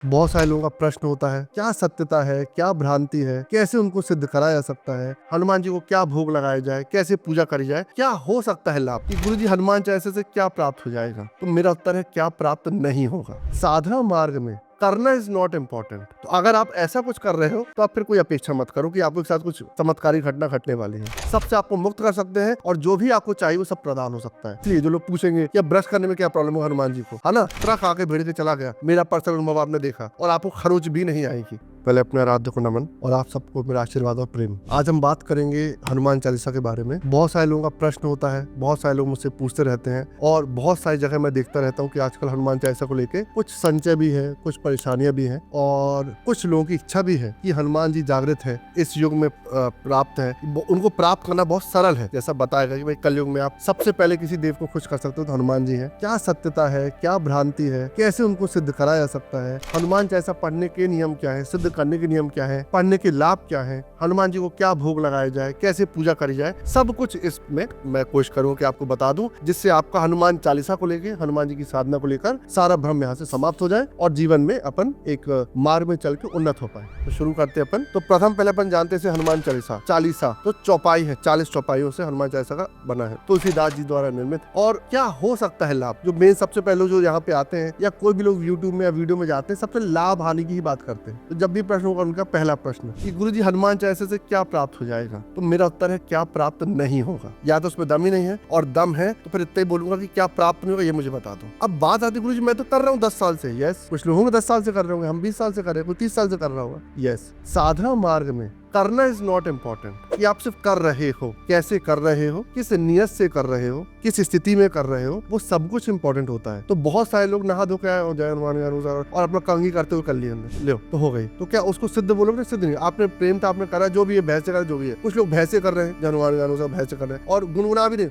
बहुत सारे लोगों का प्रश्न होता है, क्या सत्यता है, क्या भ्रांति है, कैसे उनको सिद्ध कराया जा सकता है, हनुमान जी को क्या भोग लगाया जाए, कैसे पूजा करी जाए, क्या हो सकता है लाभ, कि गुरु जी हनुमान चालीसा से क्या प्राप्त हो जाएगा। तो मेरा उत्तर है क्या प्राप्त नहीं होगा। साधना मार्ग में करना इज नॉट इम्पोर्टेंट। तो अगर आप ऐसा कुछ कर रहे हो तो आप फिर कोई अपेक्षा मत करो कि आपके साथ कुछ चमत्कारी घटना घटने वाली है। सबसे आपको मुक्त कर सकते हैं और जो भी आपको चाहिए वो सब प्रदान हो सकता है। इसलिए जो लोग पूछेंगे या ब्रश करने में क्या प्रॉब्लम है हनुमान जी को, है ना, ट्रक आके भेड़ के चला गया, मेरा पर्सनल अनुभव आपने देखा और आपको खरोच भी नहीं आएगी। पहले अपने आराध्य को नमन और आप सबको मेरा आशीर्वाद और प्रेम। आज हम बात करेंगे हनुमान चालीसा के बारे में। बहुत सारे लोगों का प्रश्न होता है, बहुत सारे लोग मुझसे पूछते रहते हैं और बहुत सारी जगह मैं देखता रहता हूँ कि आजकल हनुमान चालीसा को लेके कुछ संचय भी है, कुछ परेशानियां भी हैं और कुछ लोगों की इच्छा भी है कि हनुमान जी जागृत है, इस युग में प्राप्त है, उनको प्राप्त करना बहुत सरल है। जैसा बताएगा कि भाई कलयुग में आप सबसे पहले किसी देव को खुश कर सकते हो तो हनुमान जी है। क्या सत्यता है, क्या भ्रांति है, कैसे उनको सिद्ध कराया जा सकता है, हनुमान चालीसा पढ़ने के नियम क्या है, सिद्ध करने के नियम क्या है, पढ़ने के लाभ क्या है, हनुमान जी को क्या भोग लगाया जाए, कैसे पूजा करी जाए, सब कुछ इसमें मैं कोशिश करूँ कि आपको बता दूं, जिससे आपका हनुमान चालीसा को लेकर, हनुमान जी की साधना को लेकर सारा भ्रम यहाँ से समाप्त हो जाए और जीवन में अपन एक मार्ग में चल के उन्नत हो पाए। तो शुरू करते अपन। तो प्रथम पहले अपन जानते हैं हनुमान चालीसा तो चौपाई है, 40 चौपाइयों से हनुमान चालीसा का बना है, तुलसीदास जी द्वारा निर्मित। और क्या हो सकता है लाभ, जो मेन सबसे पहले जो यहाँ पे आते हैं या कोई भी लोग यूट्यूब में या वीडियो में जाते हैं, सबसे लाभ हानि की ही बात करते हैं। तो जब भी प्रश्न होगा उनका पहला प्रश्न कि गुरु जी हनुमान चालीसा से क्या प्राप्त हो जाएगा, तो मेरा उत्तर है क्या प्राप्त नहीं होगा। या तो उसमें दम ही नहीं है और दम है तो फिर इतना ही बोलूंगा कि क्या प्राप्त नहीं होगा ये मुझे बता दो। अब बात आती है गुरु जी मैं तो कर रहा हूँ 10 साल से, यस, कुछ लोग होंगे 10 साल से कर रहे होंगे, हम 20 साल से कर रहे हैं, कोई 30 साल से कर रहा होगा, यस। साधना मार्ग में करना इज नॉट इम्पोर्टेंट कि आप सिर्फ कर रहे हो, कैसे कर रहे हो, किस नियत से कर रहे हो, किस स्थिति में कर रहे हो, वो सब कुछ इम्पोर्टेंट होता है। तो बहुत सारे लोग नहा धो के आए जय हनुमान और अपना कंघी करते हुए कर लिए ले तो हो गई, तो क्या उसको सिद्ध बोलोगे? सिद्ध नहीं। आपने प्रेम था, आपने करा, जो भी है भैंसे करा, जो भी है। कुछ लोग भैंसे कर रहे हैं, हनुमान भैंसे कर रहे हैं और गुनगुना भी नहीं,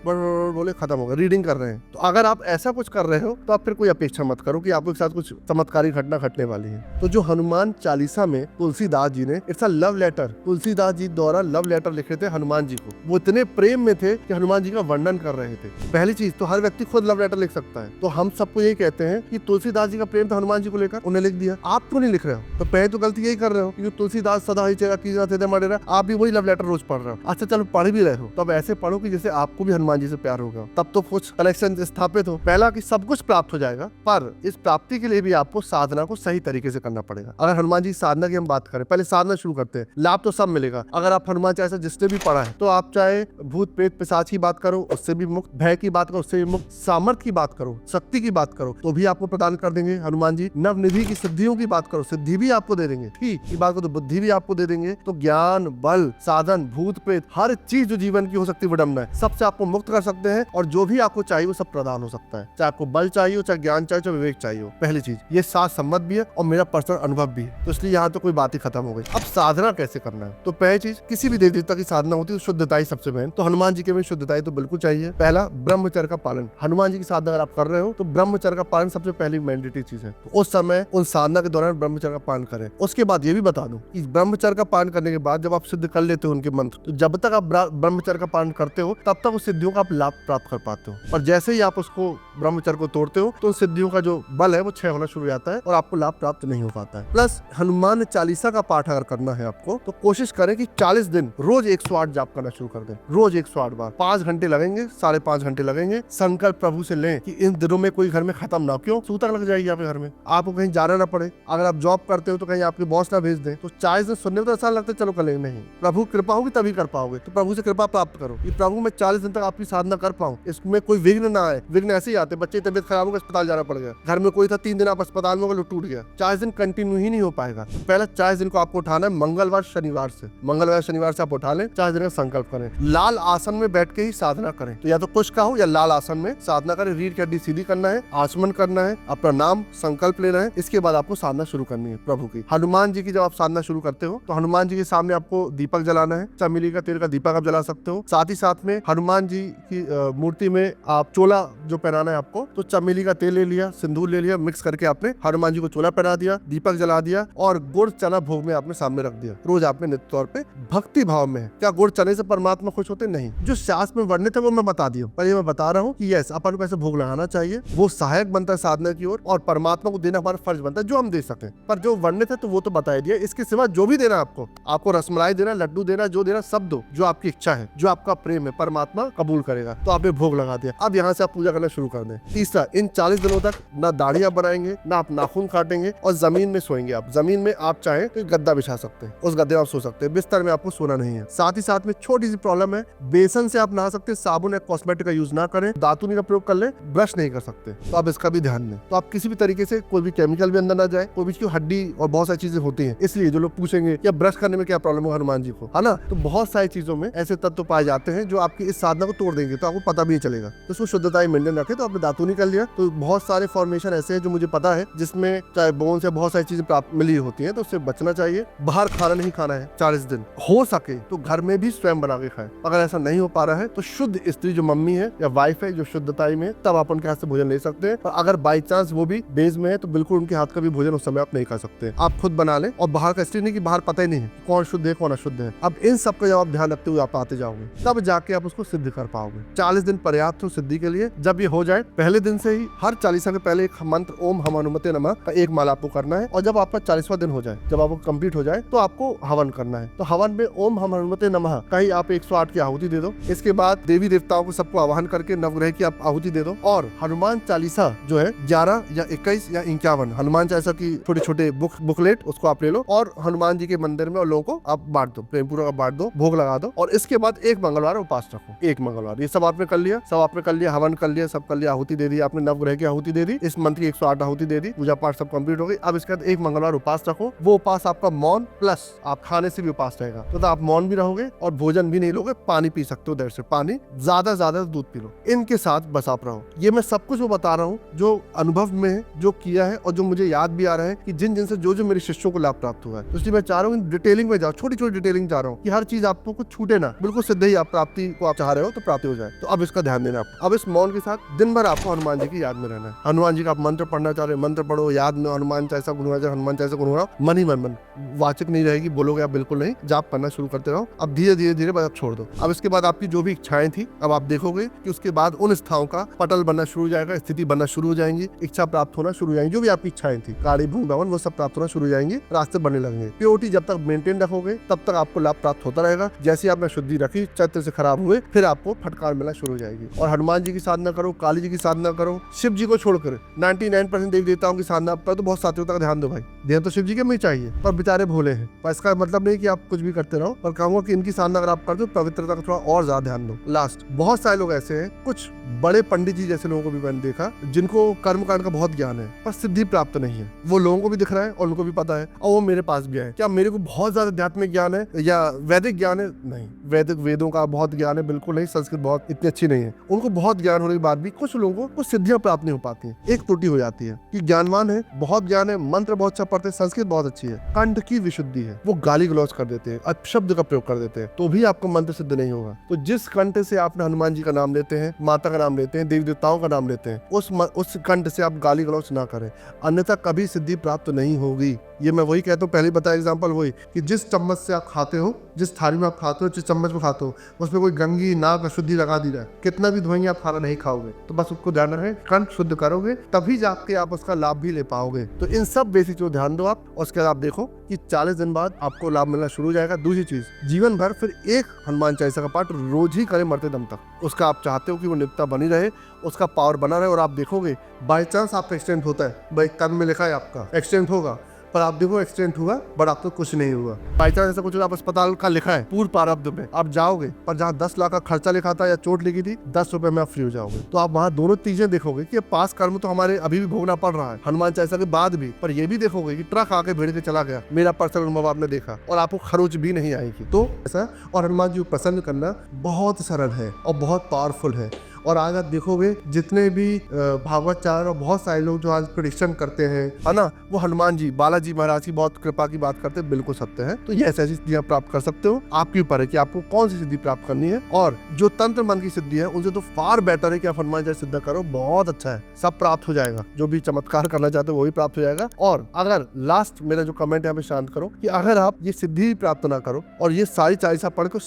बोले खत्म हो गया, रीडिंग कर रहे हैं। तो अगर आप ऐसा कुछ कर रहे हो तो आप फिर कोई अपेक्षा मत करो कि आपके साथ कुछ चमत्कारी घटना घटने वाली है। तो जो हनुमान चालीसा में तुलसीदास जी ने, it's a love letter, Tulsidas ji द्वारा लव लेटर लिखे थे हनुमान जी को। वो इतने प्रेम में थे कि हनुमान जी का वर्णन कर रहे थे। पहली चीज तो हर व्यक्ति खुद लव लेटर लिख सकता है, तो हम सबको यही कहते हैं कि तुलसीदास जी का प्रेम था हनुमान जी को लेकर, उन्हें लिख दिया। आप क्यों नहीं लिख रहे हो? तो पहले तो गलती यही कर रहे हो क्योंकि तुलसीदास सदा ही चेहरा कीजिए थे मरेरा, आप भी वही लव लेटर रोज पढ़ रहे हो। अच्छा चलो पढ़ भी रहे हो तो अब ऐसे पढ़ो कि जैसे आपको भी हनुमान जी से प्यार होगा, तब तो कुछ कनेक्शन स्थापित हो। पहला कि सब कुछ प्राप्त हो जाएगा, पर इस प्राप्ति के लिए भी आपको साधना को सही तरीके से करना पड़ेगा। अगर हनुमान जी साधना की हम बात करें, पहले साधना शुरू करते हैं, लाभ तो सब मिलेगा। अगर आप हनुमान चालीसा जिसने भी पढ़ा है, तो आप चाहे भूत प्रेत पिशाच की बात करो उससे भी मुक्त, भय की बात करो उससे भी मुक्त, सामर्थ्य की बात करो, शक्ति की बात करो तो भी आपको प्रदान कर देंगे हनुमान जी। नवनिधि की सिद्धियों की बात करो, सिद्धि भी आपको दे देंगे। ठीक की बात करो तो बुद्धि भी आपको दे देंगे। तो ज्ञान, बल, साधन, भूत प्रेत, हर चीज जो जीवन की हो सकती है विडंबना है, सबसे आपको मुक्त कर सकते हैं और जो भी आपको चाहिए वो सब प्रदान हो सकता है। चाहे आपको बल चाहिए हो, चाहे ज्ञान चाहिए, चाहे विवेक चाहिए हो। पहली चीज ये शास्त्र सम्मत भी है और मेरा पर्सनल अनुभव भी है, तो इसलिए यहाँ तो कोई बात ही खत्म हो गई। अब साधना कैसे करना है, तो पहली चीज किसी भी देवी देवता की साधना होती है तो शुद्धता ही सबसे मेन। तो हनुमान जी के में शुद्धता तो बिल्कुल चाहिए। पहला ब्रह्मचर्य का पालन, हनुमान जी की साधना अगर आप कर रहे हो तो ब्रह्मचर्य का पालन सबसे पहली मैंडेटरी चीज है। तो उस समय उन साधना के दौरान ब्रह्मचर्य का पालन करें। उसके बाद ये भी बता दूं कि ब्रह्मचर्य का पालन करने के बाद जब आप सिद्ध कर लेते हो उनके मंत्र, तो जब तक आप ब्रह्मचर्य का पालन करते हो तब तक उस सिद्धियों का आप लाभ प्राप्त कर पाते हो। और जैसे ही आप उसको ब्रह्मचर्य को तोड़ते हो तो उन सिद्धियों का जो बल है वो क्षय होना शुरू हो जाता है और आपको लाभ प्राप्त नहीं हो पाता है। प्लस हनुमान चालीसा का पाठ अगर करना है आपको तो कोशिश करें कि 40 दिन रोज 108 जाप करना शुरू कर दें, रोज 108 बार। 5 घंटे लगेंगे, 5.5 घंटे लगेंगे। संकल्प प्रभु से लें कि इन दिनों में कोई घर में खत्म ना, क्यों सूतक लग जाएगी आपके घर में, आपको कहीं जाना ना पड़े। अगर आप जॉब करते हो तो कहीं आपके बॉस ना भेज दें। तो 40 दिन सुनने में तो ऐसा लगता है चलो कर लेंगे, नहीं, प्रभु कृपा होगी तभी कर पाओगे। तो प्रभु से कृपा प्राप्त करो कि प्रभु मैं 40 दिन तक आपकी साधना कर पाऊं, इसमें कोई विघ्न ना आए। विघ्न ऐसे ही आते, बच्चे तबियत खराब हो गई अस्पताल जाना पड़ गया, घर में कोई था 3 दिन आप अस्पताल में गए टूट गया, 40 दिन कंटिन्यू ही नहीं हो पाएगा। तो पहला 40 दिन को आपको उठाना है मंगलवार शनिवार से, मंगलवार शनिवार से आप उठा लें, 40 दिन का संकल्प करें। लाल आसन में बैठ के ही साधना करें, तो या तो कुछ का हो या लाल आसन में साधना करें। रीढ़ की हड्डी सीधी करना है, आचमन करना है, अपना नाम संकल्प लेना है। इसके बाद आपको साधना शुरू करनी है प्रभु की। हनुमान जी की जब आप साधना शुरू करते हो तो हनुमान जी के सामने आपको दीपक जलाना है, चमेली का तेल का दीपक आप जला सकते हो। साथ ही साथ में हनुमान जी की मूर्ति में आप चोला जो पहनाना है आपको, तो चमेली का तेल ले लिया, सिंदूर ले लिया, मिक्स करके आपने हनुमान जी को चोला पहना दिया, दीपक जला दिया और गुड़ चना भोग में आपने सामने रख दिया। रोज आपने नित्य तौर पे भक्ति भाव में है। क्या गुड़ चने से परमात्मा खुश होते? नहीं। जो शास्त्र में वर्णित है वो मैं बता दिया, पर ये मैं बता रहा हूँ कि यस, अपन को ऐसे भोग लगाना चाहिए, वो सहायक बनता है साधना की ओर, और परमात्मा को देना हमारा फर्ज बनता है जो हम दे सकें। पर जो वर्णित है तो वो तो बता दिया, इसके सिवा जो भी देना आपको रसमलाई देना, लड्डू देना, जो देना सब दो, जो आपकी इच्छा है, जो आपका प्रेम है, परमात्मा कबूल करेगा। तो आपने भोग लगा दिया, अब यहाँ से आप पूजा करना शुरू कर दें। तीसरा, इन 40 दिनों तक ना दाढ़ियां बनाएंगे, ना आप नाखून काटेंगे, और जमीन में सोएंगे। आप जमीन में आप चाहें तो गद्दा बिछा सकते हैं, उस गद्दे में आप सो सकते हैं, बिस्तर में आपको सोना नहीं है। साथ ही साथ में छोटी सी प्रॉब्लम है, बेसन से आप नहा सकते हैं, साबुन या कॉस्मेटिक का यूज ना करें, दातुनी का प्रयोग कर ले, ब्रश नहीं कर सकते, तो आप इसका भी ध्यान दें। तो आप किसी भी तरीके से कोई भी केमिकल भी अंदर ना जाए, कोई भी हड्डी और बहुत सारी चीजें होती है, इसलिए जो लोग पूछेंगे या ब्रश करने में क्या प्रॉब्लम है हनुमान जी को, है ना, तो बहुत सारी चीजों में ऐसे तत्व पाए जाते हैं जो आपकी इस साधना को तोड़ देंगे, तो आपको पता भी नहीं चलेगा। तो उसको शुद्धता मेंटेन रखे, तो आपने दातुनी कर लिया। तो बहुत सारे फॉर्मेशन ऐसे हैं जो मुझे पता है, जिसमें चाहे बोन से बहुत सारी चीजें प्राप्त मिली होती है, तो उससे बचना चाहिए। बाहर खाना नहीं खाना है 40 दिन, हो सके तो घर में भी स्वयं बना के खाएं। अगर ऐसा नहीं हो पा रहा है तो शुद्ध स्त्री जो मम्मी है या वाइफ है जो शुद्धताई में, तब आप उनके हाथ से भोजन ले सकते हैं। और अगर बाई चांस वो भी बेज में है तो बिल्कुल उनके हाथ का भी भोजन उस समय आप नहीं खा सकते, आप खुद बना लें। और बाहर का स्त्री नहीं कि बाहर पता ही नहीं है कौन शुद्ध है कौन अशुद्ध है। अब इन सब का जब आप ध्यान रखते हुए आप आते जाओगे, तब जाके आप उसको सिद्ध कर पाओगे। 40 दिन पर्याप्त हो सिद्धि के लिए। जब ये हो जाए, पहले दिन से ही हर 40 के पहले एक मंत्र ओम हम हनुमते नमः का एक माला आपको करना है। और जब आपका 40वां दिन हो जाए, जब आपको कंप्लीट हो जाए, तो आपको हवन करना है। तो हवन में ओम हम हनुमते नमः का ही आप 108 की आहुति दे दो। इसके बाद देवी देवताओं को सबको आवाहन करके नवग्रह की आप आहुति दे दो। और हनुमान चालीसा जो है 11 या 21 या 51 हनुमान चालीसा की छोटे छोटे बुकलेट, उसको आप ले लो और हनुमान जी के मंदिर में और लोगों को आप बांट दो, प्रेम पूर्वक बांट दो, भोग लगा दो। और इसके बाद एक मंगलवार उपास रखो, एक मंगलवार। ये सब आपने कर लिया, सब आपने कर लिया, हवन कर लिया, सब कर लिया, आहुति दे दी आपने, नवग्रह की आहुति दे दी, इस मंत्र की 108 आहुति दे दी, पूजा पाठ सब कंप्लीट हो गई। अब इसके बाद एक मंगलवार उपास रखो। वो उपास आपका मौन प्लस आप खाने से भी उपास रहेगा, तो आप मौन भी रहोगे और भोजन भी नहीं लोगे, पानी पी सकते हो, देर से पानी, ज्यादा दूध पी लो। इनके साथ बस आप रहो। ये मैं सब कुछ वो बता रहा हूँ जो अनुभव में जो किया है और जो मुझे याद भी आ रहा है कि जिन जिनसे जो मेरे शिष्यों को लाभ प्राप्त हुआ है। इसलिए मैं चाह रहा हूँ डिटेलिंग में जाओ, छोटी छोटी डिटेलिंग चाह रहा हूँ कि हर चीज आपको कुछ छूटे ना, बिल्कुल सिद्ध ही आप प्राप्ति को आप चाह रहे हो तो प्राप्ति हो जाए। तो अब इसका ध्यान देना। अब इस मौन के साथ दिन भर आपको हनुमान जी की याद में रहना है। हनुमान जी का आप मंत्र पढ़ना चाह रहे हो, मंत्र पढ़ो, याद में हनुमान चालीसा गुनगुनाओ, हनुमान चालीसा गुनगुनाओ, मन ही मन, वाचक नहीं रहेगी, बोलोगे आप बिल्कुल नहीं, जाप करना शुरू करते रहो। अब धीरे धीरे धीरे बस आप छोड़ दो। अब इसके बाद आपकी जो भी इच्छाएं थी, अब आप देखोगे कि उसके बाद उन स्थाओं का पटल बनना शुरू हो जाएगा, स्थिति बनना शुरू हो जाएंगी, इच्छा प्राप्त होना शुरू हो जाएंगी, जो भी आपकी इच्छाएं थी, काड़ी भूमि भवन, वो सब प्राप्त होना शुरू हो जाएंगे, रास्ते बनने लगेंगे। प्योरिटी जब तक मेंटेन रखोगे तब तक आपको लाभ प्राप्त होता रहेगा। जैसे आपने शुद्धि रखी, चरित्र से खराब हुए, फिर आपको फटकार मिलना शुरू हो जाएगी। और हनुमान जी की साधना करो, काली जी की साधना करो, शिव जी को छोड़कर 99% देवी देवताओं की साधना पर तो बहुत साथियों तक ध्यान दो भाई। ध्यान तो शिव जी के में चाहिए, पर बेचारे भोले हैं। पर इसका मतलब नहीं कि आप कुछ भी करते रहो, पर कहूंगा कि इनकी साधना अगर आप करते हो, पवित्रता का थोड़ा और ज्यादा ध्यान दो। लास्ट, बहुत सारे लोग ऐसे हैं, कुछ बड़े पंडित जी जैसे लोगों को भी मैंने देखा, जिनको कर्मकांड का बहुत ज्ञान है पर सिद्धि प्राप्त नहीं है। वो लोगों को भी दिख रहा है और उनको भी पता है, और वो मेरे पास भी है। क्या मेरे को बहुत ज्यादा आध्यात्मिक ज्ञान है या वैदिक ज्ञान है? नहीं, वैदिक वेदों का बहुत ज्ञान है बिल्कुल नहीं, संस्कृत बहुत इतनी अच्छी नहीं है। उनको बहुत ज्ञान होने के बाद भी कुछ लोगों को कुछ सिद्धियां प्राप्त नहीं हो पाती है। एक त्रुटि हो जाती है कि ज्ञानवान है, बहुत ज्ञान है, मंत्र बहुत अच्छा पढ़ते हैं, संस्कृत बहुत अच्छी है, कंठ की विशुद्धि है, वो गाली गलौज कर देते हैं, अपशब्द का प्रयोग कर देते हैं, तो भी आपका मंत्र सिद्ध नहीं होगा। तो जिस कंठ से आपने हनुमान जी का नाम लेते हैं, माता का नाम लेते हैं, देवी देवताओं का नाम लेते हैं, उस कंठ से आप गाली गलौज ना करें, अन्यथा कभी सिद्धि प्राप्त नहीं होगी। ये मैं वही कहता हूँ, पहले बताया एग्जांपल वही कि जिस चम्मच से आप खाते हो, जिस थाली में आप खाते हो, जिस चम्मच में खाते हो, उसमें कोई गंगी नाक अशुद्धि लगा दी जाए, कितना भी धोएंगे आप खाना नहीं खाओगे। तो बस उसको ध्यान रखें, कंठ शुद्ध करोगे तभी जाके आप उसका लाभ भी ले पाओगे। तो इन सब बेसिक चीजों ध्यान दो आप, और उसके बाद आप देखो कि 40 दिन बाद आपको लाभ मिलना शुरू हो जाएगा। दूसरी चीज, जीवन भर फिर एक हनुमान चालीसा का पाठ रोज ही करें मरते दम तक। उसका आप चाहते हो कि वो नित्यता बनी रहे, उसका पावर बना रहे, और आप देखोगे बाई चांस आपका एक्सीडेंट होता है, भाई कर्म में लिखा है आपका एक्सीडेंट होगा, पर आप देखो एक्सीडेंट हुआ बट आपको कुछ नहीं हुआ। बाई चांस ऐसा कुछ आप अस्पताल का लिखा है पूर्व प्रारब्ध में, आप जाओगे, पर जहाँ 10 लाख का खर्चा लिखा था या चोट लिखी थी, 10 रुपए में आप फ्री हो जाओगे। तो आप वहाँ दोनों चीजें देखोगे कि पास कर्म तो हमारे अभी भी भोगना पड़ रहा है हनुमान चालीसा के बाद भी, पर ये भी देखोगे कि ट्रक आके भिड़ के चला गया। मेरा पर्सनल अनुभव आपने देखा, और आपको खरोच भी नहीं आएगी। तो ऐसा, और हनुमान जी को प्रसन्न करना बहुत सरल है और बहुत पावरफुल है। और आज आप देखोगे जितने भी भागवतचार और बहुत सारे लोग जो आज प्रेडिक्शन करते हैं, है ना, वो हनुमान जी, बालाजी महाराज की बहुत कृपा की बात करते हैं, बिल्कुल सत्य है। तो ये ऐसी सिद्धियां प्राप्त कर सकते हो, आपके ऊपर है कि आपको कौन सी सिद्धि प्राप्त करनी है। और जो तंत्र मन की सिद्धि है उनसे तो फार बेटर है कि आप हनुमान जैसे सिद्ध करो, बहुत अच्छा है, सब प्राप्त हो जाएगा। जो भी चमत्कार करना चाहते हो वो भी प्राप्त हो जाएगा। और अगर लास्ट मेरा जो कमेंट यहाँ पे शांत करो कि अगर आप ये सिद्धि प्राप्त ना करो और ये सारी चालीसा पढ़ के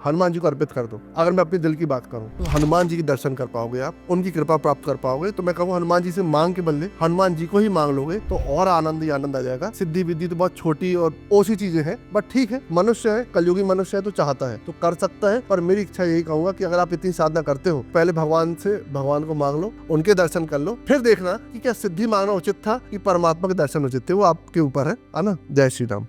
हनुमान जी को अर्पित कर दो, अगर मैं अपने दिल की बात करूं तो हनुमान जी के दर्शन कर पाओगे, आप उनकी कृपा प्राप्त कर पाओगे। तो मैं कहूँ हनुमान जी से मांग के बदले हनुमान जी को ही मांग लोगे तो और आनंद ही आनंद आ जाएगा। सिद्धि विद्धि तो बहुत छोटी और ओसी चीजें हैं, बट ठीक है, मनुष्य है, कलयुगी मनुष्य है, तो चाहता है तो कर सकता है। पर मेरी इच्छा यही कहूंगा कि अगर आप इतनी साधना करते हो, पहले भगवान को मांग लो, उनके दर्शन कर लो, फिर देखना कि क्या सिद्धि मांगना उचित था कि परमात्मा के दर्शन उचित थे। वो आपके ऊपर है ना। जय श्री राम।